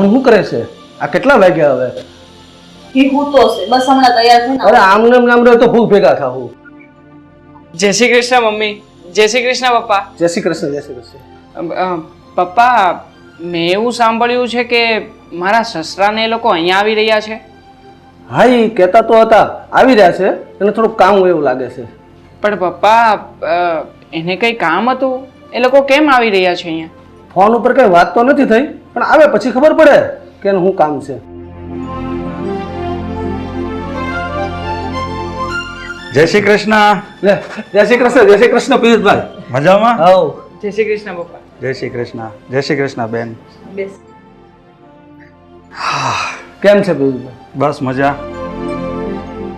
મોહન શું કરે છે? આ કેટલા વાગ્યા હવે? એ હું તો છે બસ હમણાં તૈયાર થઈને અરે આમને નામ રહે તો ભૂખ ભેગા થાવું. જય શ્રી કૃષ્ણ મમ્મી. જય શ્રી કૃષ્ણ પપ્પા. જય શ્રી કૃષ્ણ, જય શ્રી કૃષ્ણ. પપ્પા, મેં એવું સાંભળ્યું છે કે મારા સસરાને એ લોકો અહીંયા આવી રહ્યા છે. હા, એ કહેતા તો હતા આવી રહ્યા છે, એને થોડુંક કામ હોય એવું લાગે છે. પણ પપ્પા, એને કંઈ કામ હતું? એ લોકો કેમ આવી રહ્યા છે અહીંયા? ફોન ઉપર કઈ વાત તો નથી થઈ, પણ આવે પછી ખબર પડે કે એનું શું કામ છે. જય શ્રી કૃષ્ણ. લે, જય શ્રી કૃષ્ણ, જય શ્રી કૃષ્ણ પિયુષભાઈ. મજામાં? હાઉ. જય શ્રી કૃષ્ણ પપ્પા. જય શ્રી કૃષ્ણ. જય શ્રી કૃષ્ણ બેન. બેસ. કેમ છે પિયુષભાઈ? બસ મજા.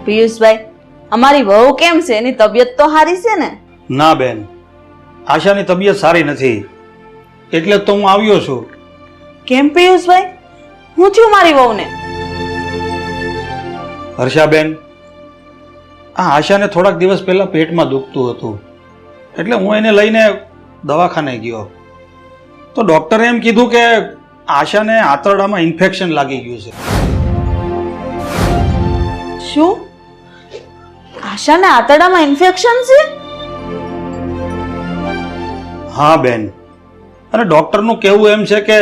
પિયુષભાઈ, અમારી વહુ કેમ છે? એની તબિયત તો સારી છે ને? ના બેન, આશાની તબિયત સારી નથી, એટલે જ તો હું આવ્યો છું. કેમ પિયુષભાઈ, હું થયું મારી વહુને? હર્ષાબેન, આ આશાને થોડાક દિવસ પહેલા પેટમાં દુખતું હતું, એટલે હું એને લઈને દવાખાને ગયો તો ડૉક્ટરે એમ કીધું કે આશાને આંતરડામાં ઇન્ફેક્શન લાગી ગયું છે. શું? આશાને આંતરડામાં ઇન્ફેક્શન છે? હા બેન, અને ડૉક્ટરનું કહેવું એમ છે કે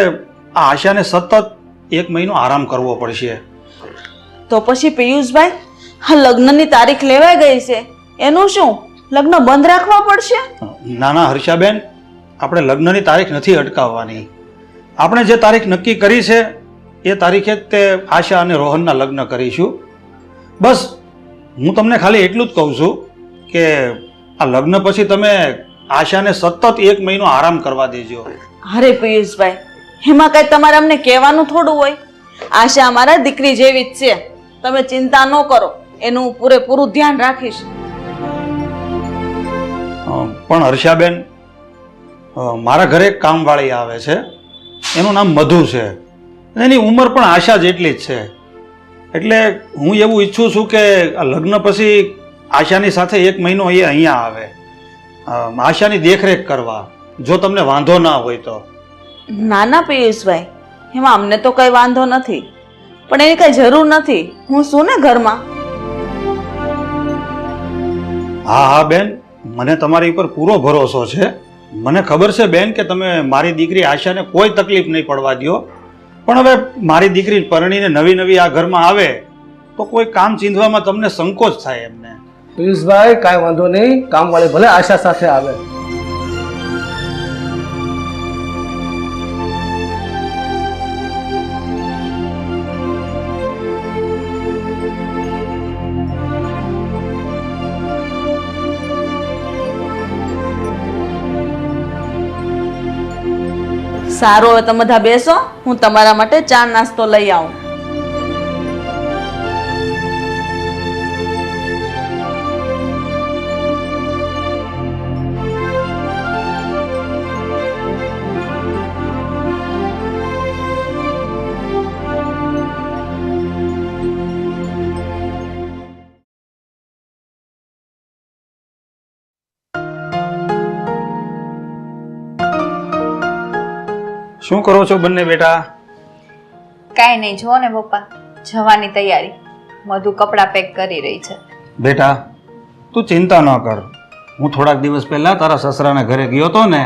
આ આશાને સતત 1 મહિનો આરામ કરવો પડશે. તો પછી પિયુષભાઈ, આ લગ્નની તારીખ લેવાઈ ગઈ છે, એનું શું? લગ્ન બંધ રાખવા પડશે? ના ના હર્ષાબેન, આપણે લગ્નની તારીખ નથી અટકાવવાની. આપણે જે તારીખ નક્કી કરી છે એ તારીખે જ તે આશા અને રોહનના લગ્ન કરીશું. બસ હું તમને ખાલી એટલું જ કહું છું કે આ લગ્ન પછી તમે આશાને સતત 1 મહિનો આરામ કરવા દેજો. અરે પિયુષભાઈ, એમાં કઈ તમારે અમને કહેવાનું થોડું હોય? આશા અમારા દીકરી જેવી જ છે, તમે ચિંતા ન કરો, એનું પૂરેપૂરું ધ્યાન રાખીશ. પણ હર્ષાબેન, મારા ઘરે એક કામવાળી આવે છે, એનું નામ મધુ છે, એની ઉંમર પણ આશા જેટલી જ છે. એટલે હું એવું ઈચ્છું છું કે આ લગ્ન પછી આશાની સાથે 1 મહિનો એ અહીંયા આવે, આશાની દેખરેખ કરવા, જો તમને વાંધો ના હોય તો. ના ના પિયુષભાઈ, એમાં અમને તો કઈ વાંધો નથી, પણ એની કઈ જરૂર નથી, હું શું ને ઘરમાં. હા હા બેન, મને તમારી ઉપર પૂરો ભરોસો છે. મને ખબર છે બેન કે તમે મારી દીકરી આશાને કોઈ તકલીફ નહીં પડવા દો, પણ હવે મારી દીકરી પરણીને નવી નવી આ ઘરમાં આવે તો કોઈ કામ ચીંધવામાં તમને સંકોચ થાય એમને. પિયુષભાઈ, કાંઈ વાંધો નહીં, કામવાળી ભલે આશા સાથે આવે. સારું, હવે તમે બધા બેસો, હું તમારા માટે ચા નાસ્તો લઈ આવું. શું કરો છો બંને બેટા? કાંઈ નહીં, જુઓ ને પપ્પા, જવાની તૈયારી. મધુ કપડાં પેક કરી રહી છે. બેટા તું ચિંતા ન કર, હું થોડાક દિવસ પહેલા તારા સસરાના ઘરે ગયો હતો ને,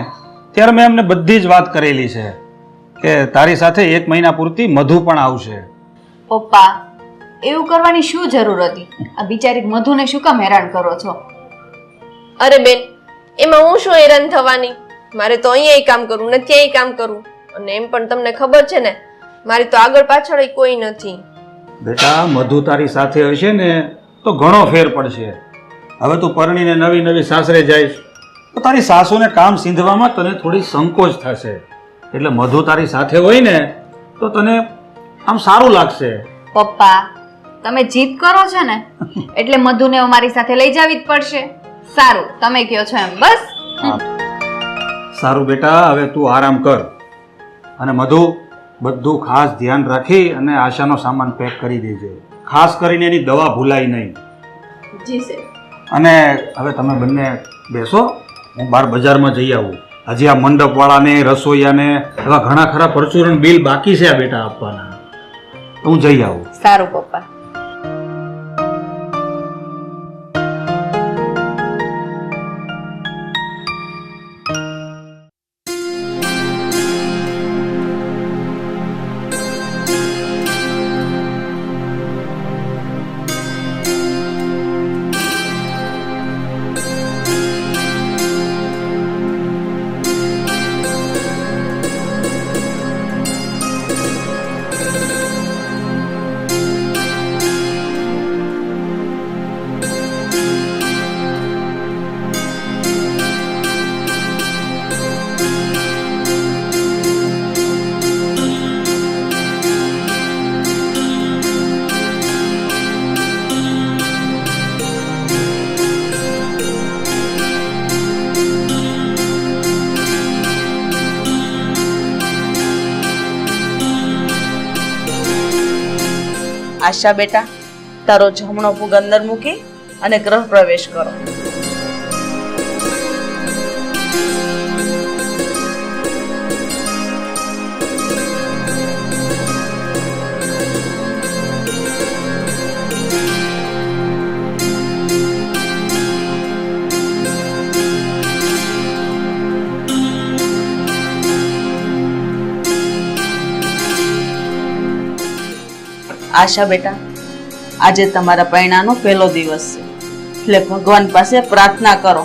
ત્યારે મેં એમને બધી જ વાત કરેલી છે કે તારી સાથે 1 મહિના પૂરતી મધુ પણ આવશે. પપ્પા, એવું કરવાની શું જરૂર હતી? આ બિચારી મધુને શું કામ હેરાન કરો છો? અરે બેન, એમાં હું શું હેરાન થવાની? મારે તો અહીંયા કામ કરવું ને ત્યાંય કામ કરવું, અને એમ પણ તમને ખબર છે ને, મારી તો આગળ પાછળ કોઈ નથી. બેટા મધુ તારી સાથે હશે ને તો ઘણો ફેર પડશે. હવે તું પરણીને નવી નવી સાસરે જઈશ તો તારી સાસુને કામ સીંધવામાં તને થોડી સંકોચ થશે, એટલે મધુ તારી સાથે હોય ને તો તને આમ સારું લાગશે. પપ્પા, તમે જીદ કરો છો ને એટલે મધુને અમારી સાથે લઈ જવી જ પડશે. સારું, તમે કહો છો એમ. બસ સારું બેટા, હવે તું આરામ કર, અને મધુ બધું ખાસ ધ્યાન રાખી અને આશાનો સામાન પેક કરી દેજે, ખાસ કરીને એની દવા ભૂલાય નહીં. જી સર. અને હવે તમે બંને બેસો, હું બહાર બજારમાં જઈ આવું. હજી આ મંડપવાળાને રસોઈયાને એવા ઘણા ખરા પરચુરણ બિલ બાકી છે આ બેટા આપવાના. હું જઈ આવું. સારું પપ્પા. આશા બેટા, તારો જમણો પગ અંદર મૂકી અને ગૃહ પ્રવેશ કરો. આશા બેટા, આજે તમારા પૈણાનો પહેલો દિવસ છે, એટલે ભગવાન પાસે પ્રાર્થના કરો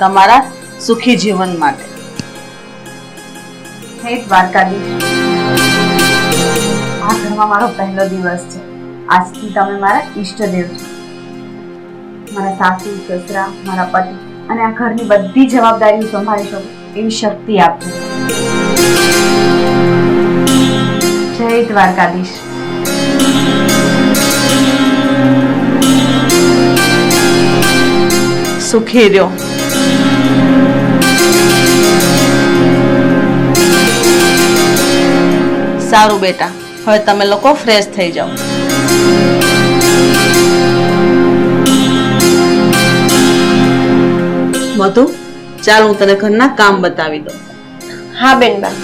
તમારા સુખી જીવન માટે. હે દ્વારકાધીશ, આ ઘરમાં મારો પહેલો દિવસ છે. આજથી તમે મારા ઈષ્ટદેવ છો. મારા સાસુ, સસરા, મારા પતિ અને આ ઘરની બધી જવાબદારીઓ સંભાળી શકો એવી શક્તિ આપજો. જય દ્વારકાધીશ. સુખી રહ્યો. સારું બેટા, હવે તમે લોકો ફ્રેશ થઈ જાઓ. મધુ, ચાલ હું તને ઘરના કામ બતાવી દઉં. હા બેન બા.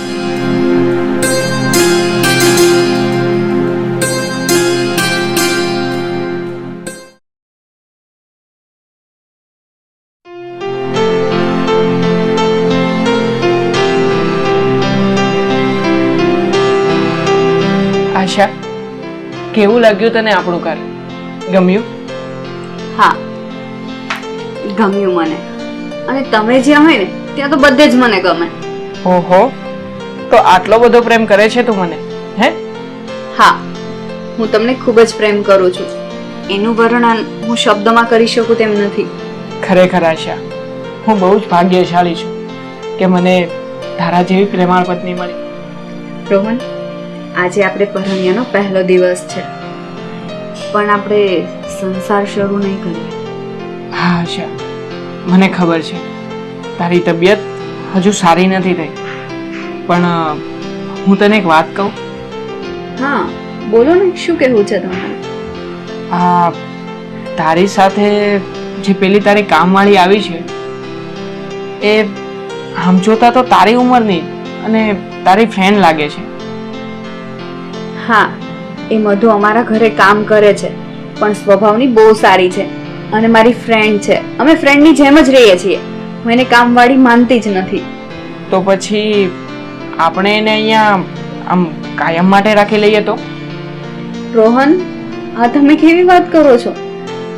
આશા, કેવું લાગ્યું તને આપણું ઘર? ગમ્યું? હા, ગમ્યું મને. અને તમે જ્યાં હોય ને ત્યાં તો બધે જ મને ગમે. ઓહો, તો આટલો બધો પ્રેમ કરે છે તું મને, હે? હા, હું તમને ખૂબ જ પ્રેમ કરું છું. એનું વર્ણન હું શબ્દોમાં કરી શકું તેમ નથી. ખરેખર આશા, હું બહુ જ ભાગ્યશાળી છું કે મને તારા જેવી પ્રેમાળ પત્ની મળી. રોહન, આજે આપણે પરણ્યાનો પહેલો દિવસ છે, પણ આપણે સંસાર શરૂ નહીં કરીએ. હા આશા, મને ખબર છે તારી તબિયત હજુ સારી નથી થઈ, પણ હું તને એક વાત કહું. હા, બોલો ને, શું કહેવું છે તમારે? આ તારી સાથે જે પેલી તારી કામવાળી આવી છે એ આમ જોતા તો તારી ઉંમરની અને તારી ફ્રેન્ડ લાગે છે. હા, એ મધુ અમારા ઘરે કામ કરે છે, પણ સ્વભાવની બહુ સારી છે અને મારી ફ્રેન્ડ છે. અમે ફ્રેન્ડની જેમ જ રહીએ છીએ. હું એને કામવાળી માનતી જ નથી. તો પછી આપણે એને અહીંયા આમ કાયમ માટે રાખી લઈએ તો? રોહન, આ તમે કેવી વાત કરો છો?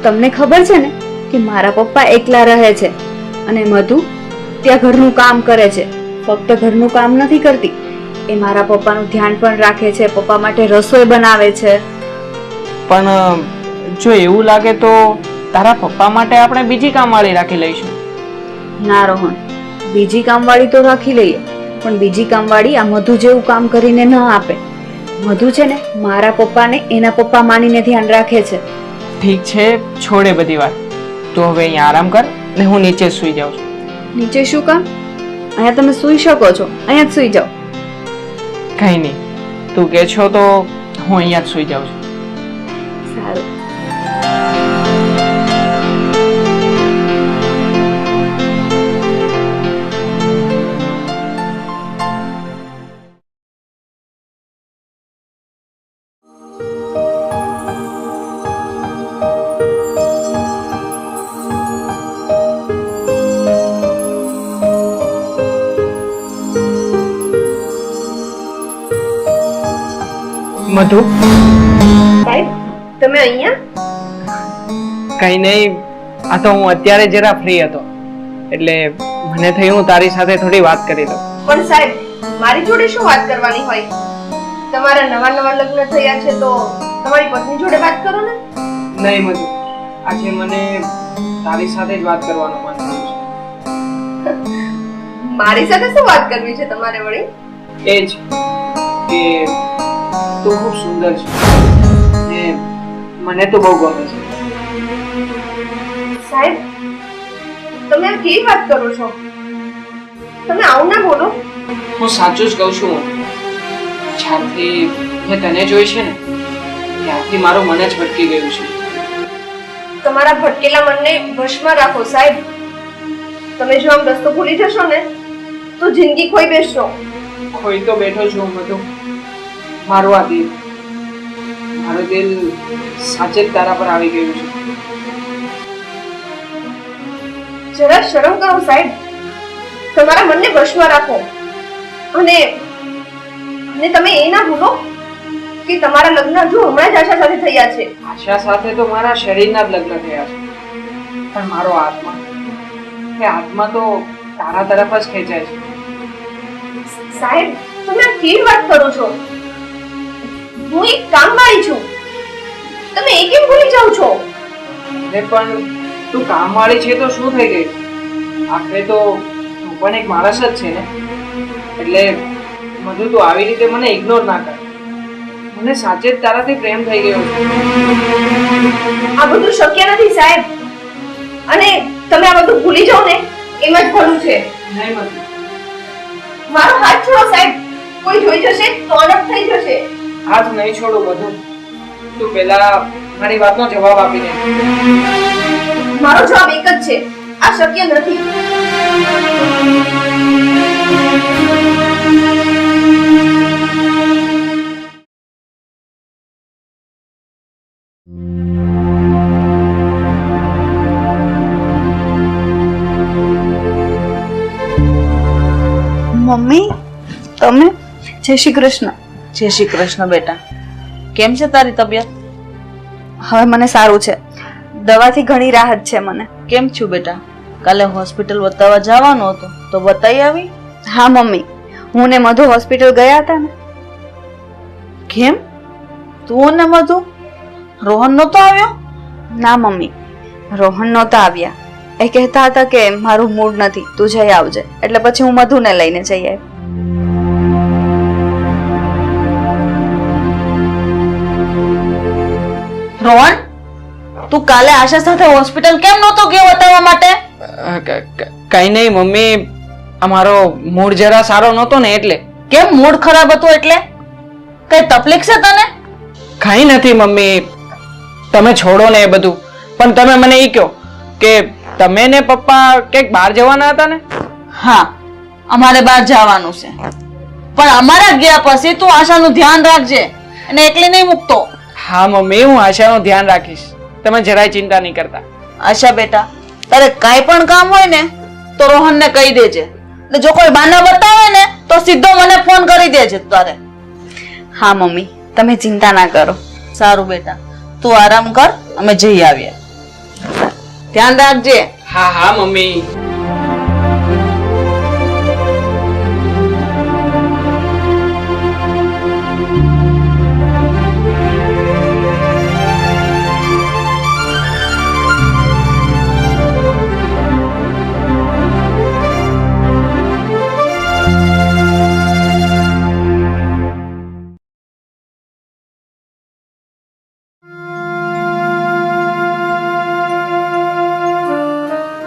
તમને ખબર છે ને કે મારા પપ્પા એકલા રહે છે અને મધુ ત્યાં ઘરનું કામ કરે છે. ફક્ત ઘરનું કામ નથી કરતી, એ મારા પપ્પાનું ધ્યાન પણ રાખે છે, પપ્પા માટે રસોઈ બનાવે છે. પણ જો એવું લાગે તો તારા પપ્પા માટે આપણે બીજી કામવાળી રાખી લઈશું. ના રોહન, બીજી કામવાળી તો રાખી લઈએ, પણ બીજી કામવાળી આ મધુ જેવું કામ કરીને ન આપે. મધુ છે ને મારા પપ્પાને એના પપ્પા માનીને ધ્યાન રાખે છે. ઠીક છે, છોડે બધી વાત. તો હવે અહીંયા આરામ કર ને હું નીચે સૂઈ જાઉં છું. નીચે શું કામ? અહીંયા તમે સૂઈ શકો છો, અહીંયા જ સૂઈ જાઓ. કંઈ નહીં, તું કહે છો તો હું અહીંયા જ સૂઈ જાઉં છું. સારું. મધુ સાહેબ તમે અહીંયા? કઈ નહીં, આ તો હું અત્યારે જરા ફ્રી હતો એટલે મને થયું હું તારી સાથે થોડી વાત કરી લઉં. પણ સાહેબ મારી જોડે શું વાત કરવાની હોય? તમારા નવા નવા લગ્ન થયા છે તો તમારી પત્ની જોડે વાત કરો ને. નહીં મધુ, આજે મને તારી સાથે જ વાત કરવાનું મન થયું છે. મારી સાથે શું વાત કરવી છે તમારે વળી? એ જ કે તું ખૂબ સુંદર છે ને મને તો બહુ ગમે છે. સાહેબ તમે આ કેવી વાત કરો છો? તમે આવું ના બોલો. હું સાચું જ કહું છું. જ્યારથી મેં તને જોઈ છે ને ત્યારથી મારું મન જ ભટકી ગયું છે. તમારા ભટકેલા મનને વશમાં રાખો સાહેબ. તમે જો આમ રસ્તો ભૂલી જશો ને તો જિંદગી ખોઈ બેસશો. ખોઈ તો બેઠો છું બધું. મારું આ દિલ, મારું દિલ સાચે જ તારા પર આવી ગયું છે. જરા શરમ કરો સાહેબ. તમારા મનને વશમાં રાખો અને તમે એ ના ભૂલો કે તમારા લગ્ન હજુ હમણાં જ આશા સાથે થયા છે. આશા સાથે તો મારા શરીરના જ લગ્ન થયા છે, પણ મારો આત્મા, એ આત્મા તો તારા તરફ જ ખેંચાય છે. સાહેબ તમે આ કેવી વાત કરો છો? હું એક કામવાળી છું, તમે એ કેમ ભૂલી જાઓ છો? અરે પણ તું કામવાળી છે તો શું થઈ ગયું? આખરે તો તું પણ એક માણસ જ છે ને. એટલે મધુ તું આવી રીતે મને ઇગ્નોર ના કર. મને સાચે જ તારાથી પ્રેમ થઈ ગયો છે. આ બધું શક્ય નથી સાહેબ, અને તમે આ બધું ભૂલી જાઓ ને એમ જ ભલું છે. નહીં મધુ, મારો હાથ છોડો સાહેબ. કોઈ જોઈ જશે તો અલગ થઈ જશે. હાથ નહીં છોડું મધુ. તું પહેલા મારી વાતનો જવાબ આપી દે. મારો જવાબ એક જ છે, આ શક્ય નથી. મમ્મી તમે? જય શ્રી કૃષ્ણ. જય શ્રી કૃષ્ણ બેટા. કેમ છે તારી તબિયત? હવે મને સારું છે, દવાથી ઘણી રાહત છે મને. કેમ છું બેટા? કાલે હોસ્પિટલ બતાવવા જવાનું હતું તો બતાવી આવી? હા મમ્મી, હું ને મધુ હોસ્પિટલ ગયા હતા ને. કેમ? તું ને મધુ? રોહન નતો આવ્યો? ના મમ્મી, રોહન નહોતા આવ્યા. એ કહેતા હતા કે મારું મૂડ નથી, તું જઈ આવજે. એટલે પછી હું મધુને લઈને જઈ આવી. રોહન, તું કાલે આશા સાથે હોસ્પિટલ કેમ નહોતો ગયો બતાવવા માટે? કઈ નહીં મમ્મી, અમારો મૂડ જરા સારો નહોતો ને એટલે. કેમ મૂડ ખરાબ હતો એટલે? કઈ તકલીફ છે તને? કઈ નથી મમ્મી, તમે છોડો ને એ બધું. પણ તમે મને એ કહો કે તમે ને પપ્પા ક્યાંક બહાર જવાના હતા ને? હા, અમારે બહાર જવાનું છે, પણ અમારા ગયા પછી તું આશાનું ધ્યાન રાખજે અને એકલી નહીં મૂકતો. હા મમ્મી, હું આશાનું ધ્યાન રાખીશ. તમે જરાય ચિંતા નહીં કરતા. આશા બેટા, તારે કાંઈ પણ કામ હોય ને તો રોહનને કહી દેજે, ને જો કોઈ બહાના બતાવે ને તો સીધો મને ફોન કરી દેજે તારે. હા મમ્મી, તમે ચિંતા ના કરો. સારું બેટા, તું આરામ કર, અમે જઈ આવીએ. ધ્યાન રાખજે. હા હા મમ્મી.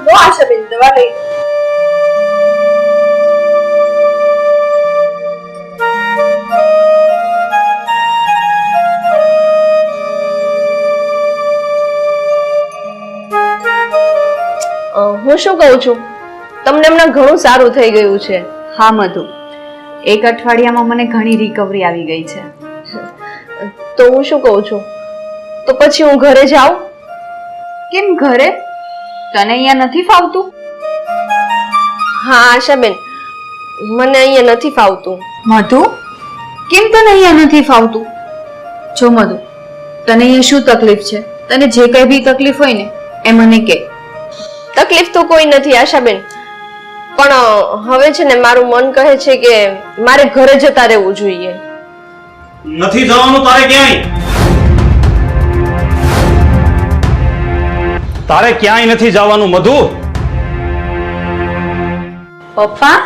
લો આશાબેન, દવા લઈ. હું શું કહું છું, તમને હમણાં ઘણું સારું થઈ ગયું છે. હા મધુ, એક અઠવાડિયામાં મને ઘણી રિકવરી આવી ગઈ છે. તો હું શું કહું છું, તો પછી હું ઘરે જાઉં? કેમ ઘરે? તને અહીંયા નથી ફાવતું? હા આશાબેન, મને અહીંયા નથી ફાવતું. મધુ, કેમ તને અહીંયા નથી ફાવતું? જો મધુ, તને અહીંયા શું તકલીફ છે? તને જે કઈ બી તકલીફ હોય ને એ મને કે. તકલીફ તો કોઈ નથી આશાબેન, પણ હવે છે ને મારું મન કહે છે કે મારે ઘરે જતા રહેવું જોઈએ. નથી જવાનું તારે ક્યાંય. તારે ક્યાંય નથી જવાનું મધુ. પપ્પા,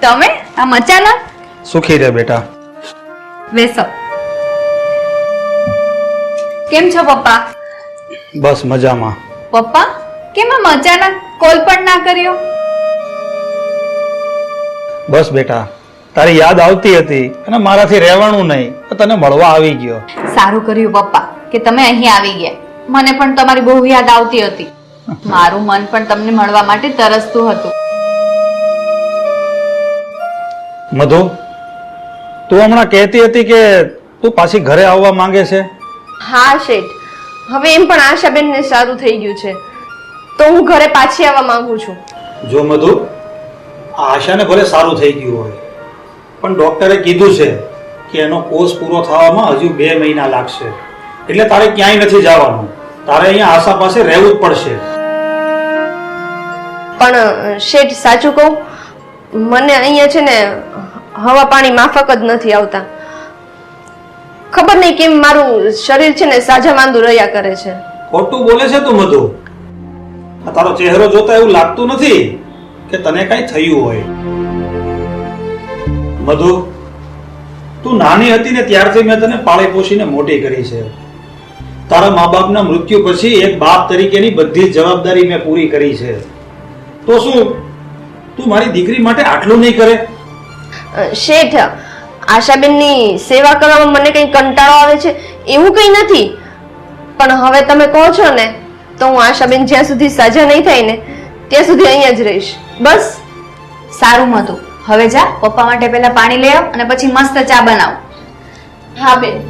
તમે આમ અચાનક? સુખી રહે બેટા. બેસો. કેમ છો પપ્પા? બસ મજામાં. પપ્પા, કેમ આમ અચાનક કોલ પણ ના કર્યો? બસ બેટા, તારી યાદ આવતી હતી અને મારાથી રહેવાનું નહીં, તો તને મળવા આવી ગયો. સારું કર્યું પપ્પા કે તમે અહીં આવી ગયા. મને પણ તમારી બહુ યાદ આવતી હતી. મારું મન પણ તમને મળવા માટે તરસતું હતું. મધુ, તું હમણાં કહેતી હતી કે તું પાછી ઘરે આવવા માંગે છે. હા શેઠ, હવે એમ પણ આશાબેનને સારું થઈ ગયું છે તો હું ઘરે પાછી આવવા માંગુ છું. જો મધુ, આ આશાને ભલે સારું થઈ ગયું હોય, પણ ડોક્ટરે કીધું છે કે એનો કોર્સ પૂરો થવામાં હજુ 2 મહિના લાગશે. એટલે તારે ક્યાંય નથી જવાનું, તારે અહીંયા આશા પાસે રહેવું જ પડશે. પણ શેઠ સાચું કહું, મને અહીંયા છે ને હવા પાણી માફક જ નથી આવતા. ખબર નહીં કેમ મારું શરીર છે ને સાજા માંદું રહ્યા કરે છે. ખોટું બોલે છે તું મધુ. આ તારો ચહેરો જોતા એવું લાગતું નથી કે તને કઈ થયું હોય. મધુ, તું નાની હતી ને ત્યારથી મેં તને પાળી પોષીને મોટી કરી છે. તારા મા બાપના મૃત્યુ પછી એક બાપ તરીકેની બધી જ જવાબદારી મેં પૂરી કરી છે. તો શું તું મારી દીકરી માટે આટલું નહીં કરે? શેઠ, આશાબેનની સેવા કરવામાં મને કઈ કંટાળો આવે છે એવું કઈ નથી, પણ હવે તમે કહો છો ને તો હું આશાબેન જ્યાં સુધી સાજા નહીં થાય ને ત્યાં સુધી અહીંયા જ રહીશ. બસ. સારું મધુ, હવે જા પપ્પા માટે પહેલા પાણી લઈ આવ અને પછી મસ્ત ચા બનાવ. હા બેન.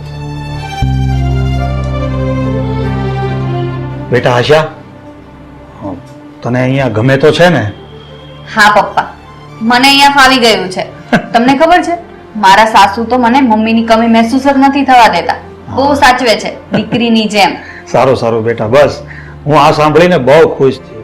બેટા આશા, તને અહીંયા ગમે તો છે ને? હા પપ્પા, મને અહીંયા ફાવી ગયું છે. તમને ખબર છે, મારા સાસુ તો મને મમ્મીની કમી મહેસૂસ જ નથી થવા દેતા. બહુ સાચવે છે, દીકરીની જેમ. સારું સારું બેટા, બસ હું આ સાંભળીને બહુ ખુશ થયો.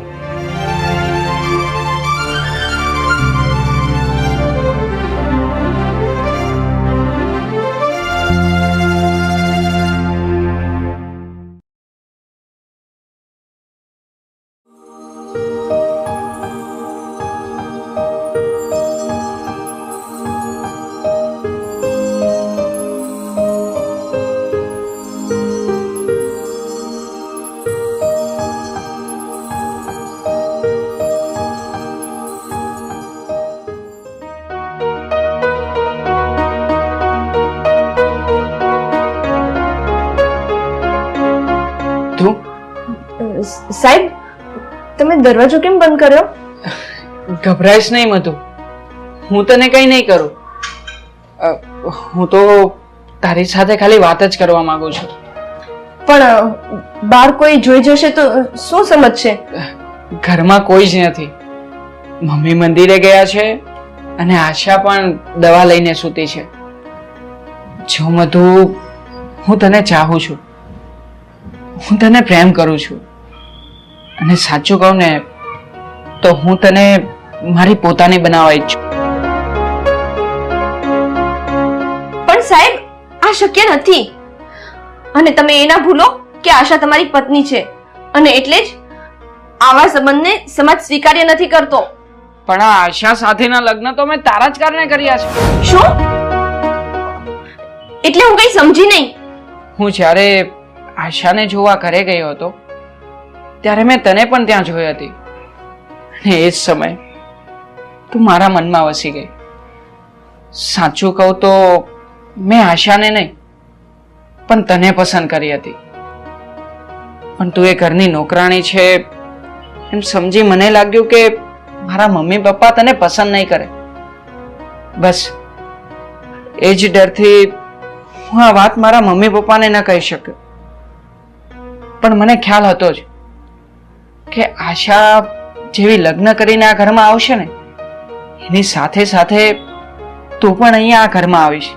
સાહેબ, તમે દરવાજો કેમ બંધ કર્યો? ગભરાઈશ નહીં મધુ, હું તને કઈ નહીં કરું. હું તો તારી સાથે ખાલી વાત જ કરવા માંગુ છું. પણ બહાર કોઈ જોઈ જશે તો શું સમજશે? ઘરમાં કોઈ જ નથી. મમ્મી મંદિરે ગયા છે અને આશા પણ દવા લઈને સૂતી છે. જો મધુ, હું તને ચાહું છું, હું તને પ્રેમ કરું છું, અને સાચું કહું ને તો હું તને મારી પોતાની બનાવવા ઈચ્છું. પણ સાહેબ, આ શક્ય નથી. અને તમે એ ના ભૂલો કે આશા તમારી પત્ની છે અને એટલે જ આવા સંબંધને સમાજ સ્વીકાર્ય નથી કરતો. પણ આ આશા સાથેના લગ્ન તો મેં તારા જ કારણે કર્યા છે. શું? એટલે હું કઈ સમજી નહીં. હું જ્યારે આશાને જોવા ઘરે ગયો હતો ત્યારે મેં તને પણ ત્યાં જોઈ હતી, અને એ જ સમય તું મારા મનમાં વસી ગઈ. સાચું કહું તો મેં આશાને નહીં પણ તને પસંદ કરી હતી. પણ તું એ ઘરની નોકરાણી છે એમ સમજી મને લાગ્યું કે મારા મમ્મી પપ્પા તને પસંદ નહીં કરે. બસ એ જ ડરથી હું આ વાત મારા મમ્મી પપ્પાને ન કહી શક્યો. પણ મને ખ્યાલ હતો જ કે આશા જેવી લગ્ન કરીને આ ઘરમાં આવશે ને એની સાથે સાથે તું પણ અહીંયા આ ઘરમાં આવીશ.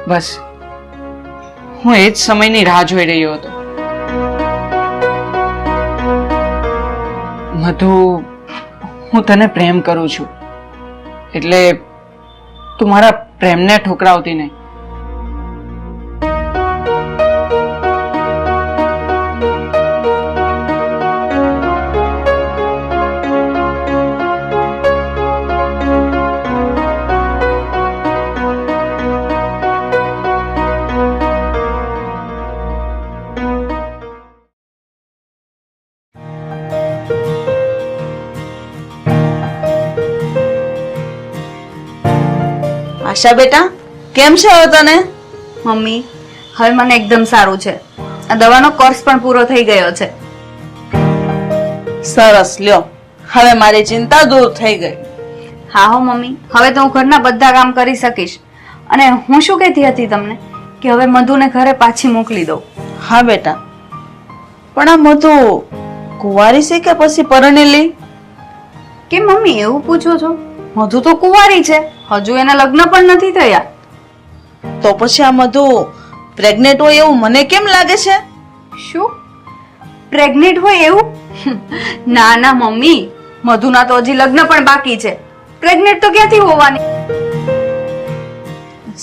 બસ હું એ જ સમયની રાહ જોઈ રહ્યો હતો. મધુ, હું તને પ્રેમ કરું છું, એટલે તું મારા પ્રેમને ઠુકરાવતી નહીં. આશા બેટા, કેમ છે હવે તને? મમ્મી, હવે મને એકદમ સારું છે. આ દવાનો કોર્સ પણ પૂરો થઈ ગયો છે. સરસ, લ્યો, હવે મારી ચિંતા દૂર થઈ ગઈ. હા હો મમ્મી, હવે તો હું ઘરના બધા કામ કરી શકીશ. અને હું શું કહેતી હતી તમને કે હવે મધુને ઘરે પાછી મોકલી દઉં. હા બેટા, પણ આ મધુ કુંવારી છે કે પછી પરણેલી? કે મમ્મી એવું પૂછો છો? મધુ તો કુંવારી છે, હજુ એના લગ્ન પણ નથી થયા. તો પછી આ મધુ પ્રેગ્નેન્ટ હોય એવું મને કેમ લાગે છે? શું પ્રેગ્નેન્ટ હોય એવું? ના ના મમ્મી, મધુના તો હજી લગ્ન પણ બાકી છે. પ્રેગ્નેન્ટ તો ક્યાંથી હોવાની?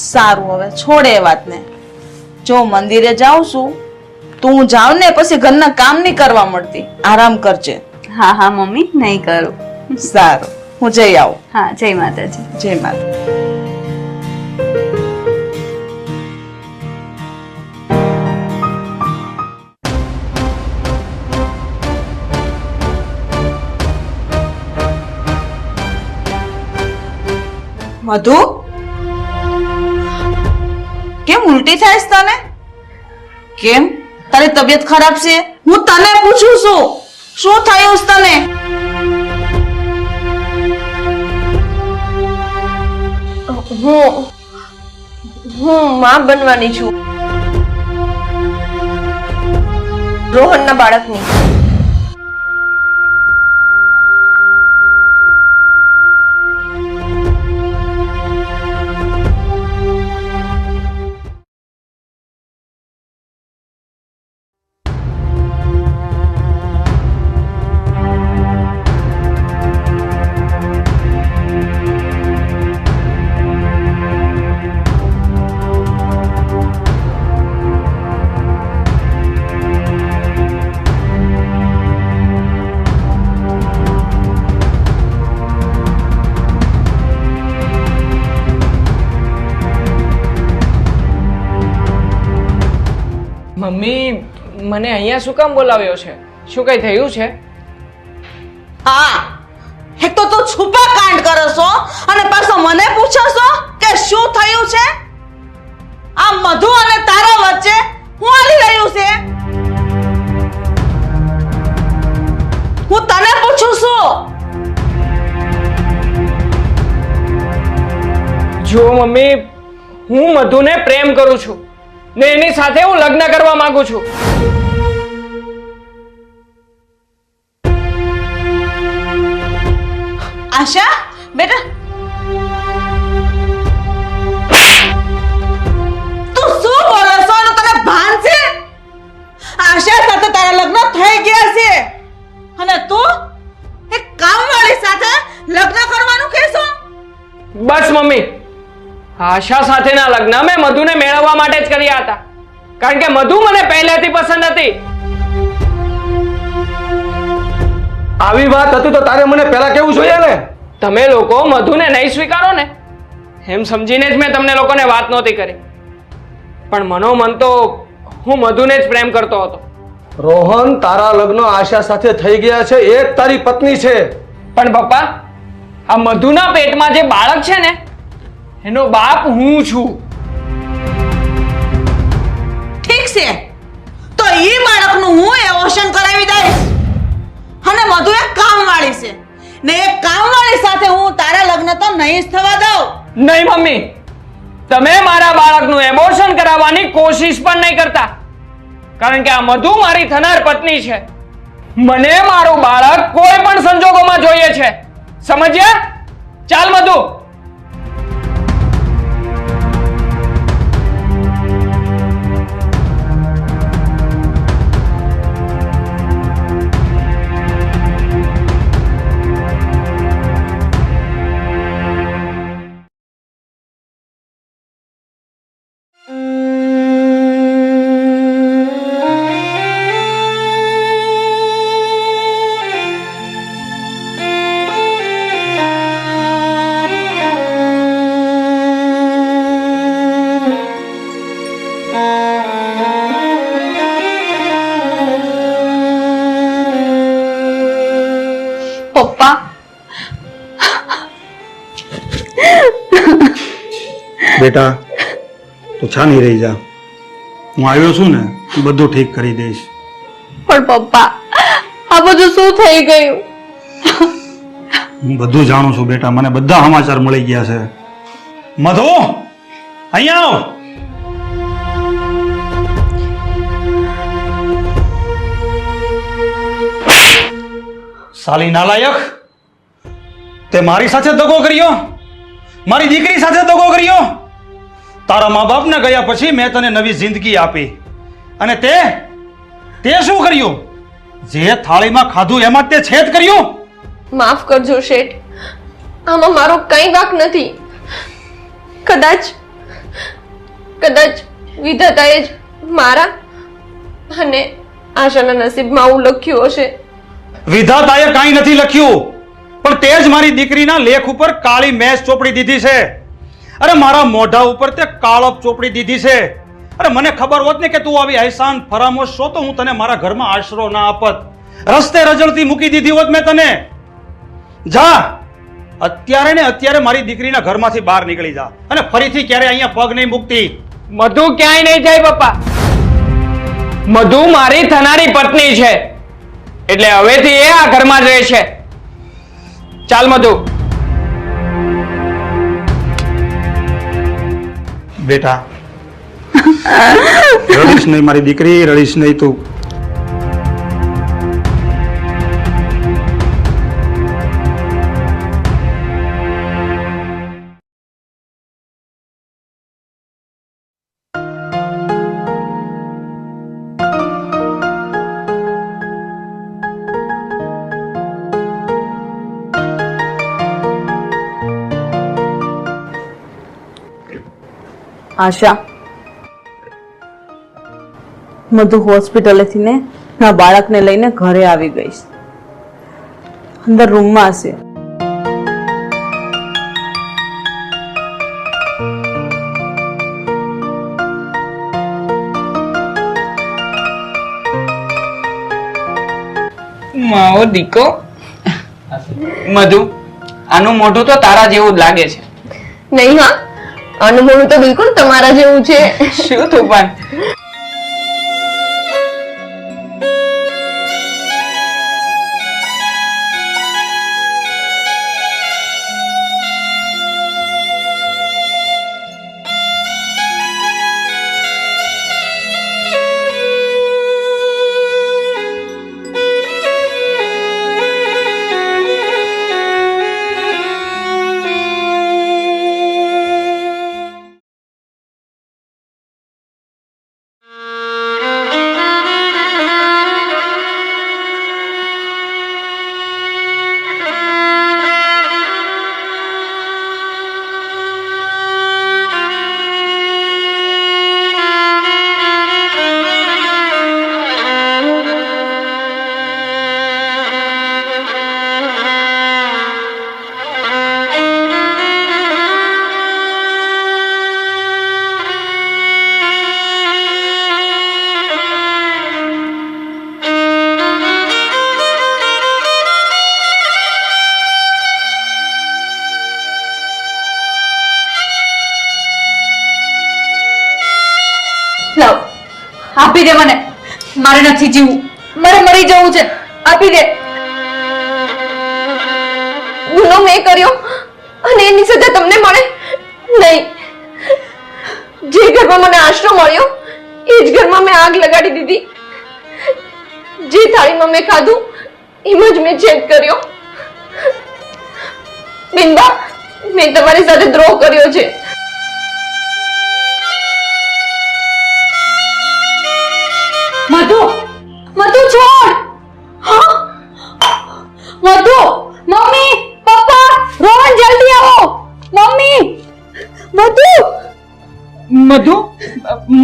સારું, હવે છોડે એ વાતને. જો મંદિરે જાઉં છું, તું જાવ ને પછી ઘરના કામ નહીં કરવા મળતી. આરામ કરજે. હા હા મમ્મી, નહીં કરું. સારું, હું જઈ આવું. હા, જય માતાજી. જય માતા. મધુ, કેમ ઉલટી થાય છે તને? કેમ, તારી તબિયત ખરાબ છે? હું તને પૂછું છું, શું થયું છે તને? હું માં બનવાની છું, રોહનના બાળકની. મમ્મી, મને અહીંયા શું કામ બોલાવ્યો છે? શું કઈ થયું છે? હા, એક તો તું છુપા કાંડ કરો છો અને પાછો મને પૂછો છો કે શું થયું છે? આ મધુ અને તારા વચ્ચે શું હાલી રહ્યું છે? હું તને પૂછું છું. જો મમ્મી, હું મધુને પ્રેમ કરું છું ને એની સાથે હું લગ્ન કરવા માંગુ છું. આશા બેટા, તું શું બોલે છો? એનું તને ભાન છે? આશા સાથે તારા લગ્ન થઈ ગયા છે અને તું એક કામવાળી સાથે લગ્ન કરવાનું કહેશો? બસ મમ્મી, આશા સાથેના લગ્ન મેં મધુને મેળવવા માટે જ કર્યા હતા, કારણ કે મધુ મને પહેલેથી પસંદ હતી. આવી વાત હતી તો તારે મને પહેલા કેવું જોઈએ ને? તમે લોકો મધુને નહીં સ્વીકારો ને એમ સમજીને જ મેં તમને લોકોને વાત નહોતી કરી, પણ મનોમન તો હું મધુને જ પ્રેમ કરતો હતો. રોહન, તારા લગ્ન આશા સાથે થઈ ગયા છે, એ જ તારી પત્ની છે. પણ પપ્પા, આ મધુના પેટમાં જે બાળક છે ને એનો બાપ હું છું. ઠીક છે, તો ઈ બાળકનું હું એવોશન કરાવી દઈશ. અને મધુ એક કામવાળી છે ને એક કામવાળી સાથે હું તારા લગ્ન તો નહીં જ થવા દઉં. નહીં મમ્મી, તમે મારા બાળકનું એબોર્શન કરાવવાની કોશિશ પણ નહીં કરતા, કારણ કે આ મધુ મારી થનાર પત્ની છે. મને મારું બાળક કોઈ પણ સંજોગોમાં જોઈએ છે, સમજ્યા? ચાલ મધુ. બેટા તું છાની રહી જા, હું આવ્યો છું ને હું બધું ઠીક કરી દઈશ. પણ પપ્પા આ બધું શું થઈ ગયું? હું બધું જાણું છું બેટા, મને બધા સમાચાર મળી ગયા છે. મધુ અહીંયા આવ. સાલી નાલાયક, તે મારી સાથે દગો કર્યો, મારી દીકરી સાથે દગો કર્યો. તારા મા બાપને ગયા પછી મેં તને નવી જિંદગી આપી અને તે શું કર્યું? જે થાળીમાં ખાધું એમાં તે છેદ કર્યું. માફ કરજો શેઠ, આમાં મારો કઈ વાંક નથી. કદાચ વિધાતાએ જ મારા અને આશાના નસીબમાં આવું લખ્યું હશે. વિધાતાએ કાંઈ નથી લખ્યું, પણ તે જ મારી દીકરીના લેખ ઉપર કાળી મેચ ચોપડી દીધી છે. અરે મારા મોઢા ઉપર તે કાળપ ચોપડી દીધી છે. અરે મને ખબર હોત ને કે તું આવી આયસાન ફરામોશ છો તો હું તને મારા ઘરમાં આશરો ના આપત, રસ્તે રજળતી મૂકી દીધી હોત મેં તને. જા અત્યારે ને અત્યારે મારી દીકરીના ઘરમાંથી બહાર નીકળી જા અને ફરીથી ક્યારે અહીંયા પગ નહીં મૂકતી. મધુ ક્યાંય નહીં જાય પપ્પા. મધુ મારી થનારી પત્ની છે, એટલે હવેથી એ આ ઘરમાં જ રહેશે. ચાલ મધુ. બેટા રડીશ નહીં મારી દીકરી, રડીશ નહીં તું. આશા, મધુ હોસ્પિટલેથી ને ના બાળકને લઈને ઘરે આવી ગઈ. અંદર રૂમમાં હશે. માવો દીકો. મધુ, આનું મોઢું તો તારા જેવું જ લાગે છે. નહીં હા, આનું મોઢું તો બિલકુલ તમારા જેવું છે. શું તું પણ? લાવ, આપી દે મને. મારે નથી જીવવું, મારે મરી જવું છે. આપી દે. ગુનો મેં કર્યો અને એની સજા તમને મળે નહીં. જે ઘરમાં મને આશરો મળ્યો એ જ ઘરમાં મેં આગ લગાડી દીધી. જે થાળીમાં મેં ખાધું એમાં જ મેં છેદ કર્યો. બિંદા, મેં તમારી સાથે દ્રોહ કર્યો છે. મધુ, મધુ છોડ. હા, મધુ. મમ્મી, પપ્પા, રોહન જલ્દી આવો. મમ્મી, મધુ. મધુ,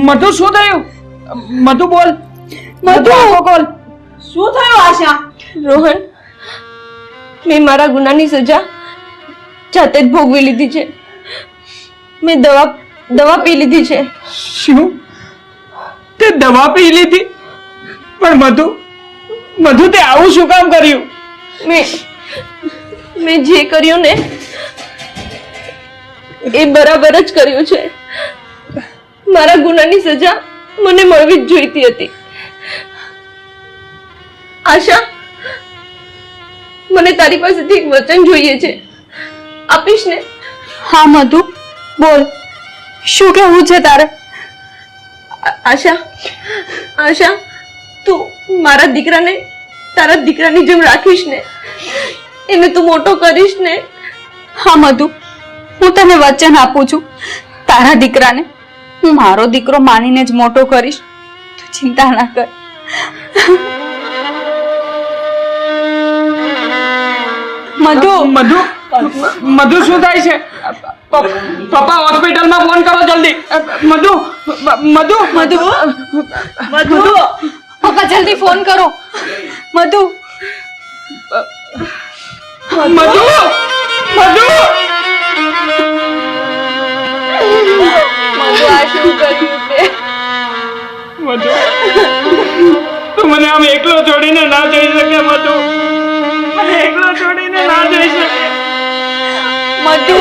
મધુ શું થયું? મધુ બોલ. મધુ બોલ. શું થયું આશા? રોહન, મેં મારા ગુનાની સજા જાતે જ ભોગવી લીધી છે. મેં દવા પી લીધી છે. શું? તે દવા પી લીધી? પણ મધુ તે આવું શું કામ કર્યું? મેં જે કર્યું ને એ બરાબર જ કર્યું છે. મારા ગુનાની સજા મને મળવી જ જોઈતી હતી. આશા, મને તારી પાસેથી એક વચન જોઈએ છે, આપીશ ને? હા મધુ, બોલ, શું કહેવું છે તારે? આશા, આશા, તું મારા દીકરાને તારા દીકરાની જેમ રાખીશ ને? એને તું મોટો કરીશ ને? હા મધુ, હું તને વચન આપું છું, તારા દીકરાને હું મારો દીકરો માનીને જ મોટો કરીશ. તું ચિંતા ના કર. મધુ, મધુ મધુ શું થાય છે? પપ્પા હોસ્પિટલમાં ફોન કરો જલ્દી. મધુ મધુ મધુ, મધુ, પપ્પા જલ્દી ફોન કરો. મધુ, મધુ મધુ મધુ, આ શું કર્યું તે? મધુ, તું મને આમ એકલો છોડીને ના જઈ શકે. મધુ, મને એકલો છોડીને ના જઈ શકે. મધુ,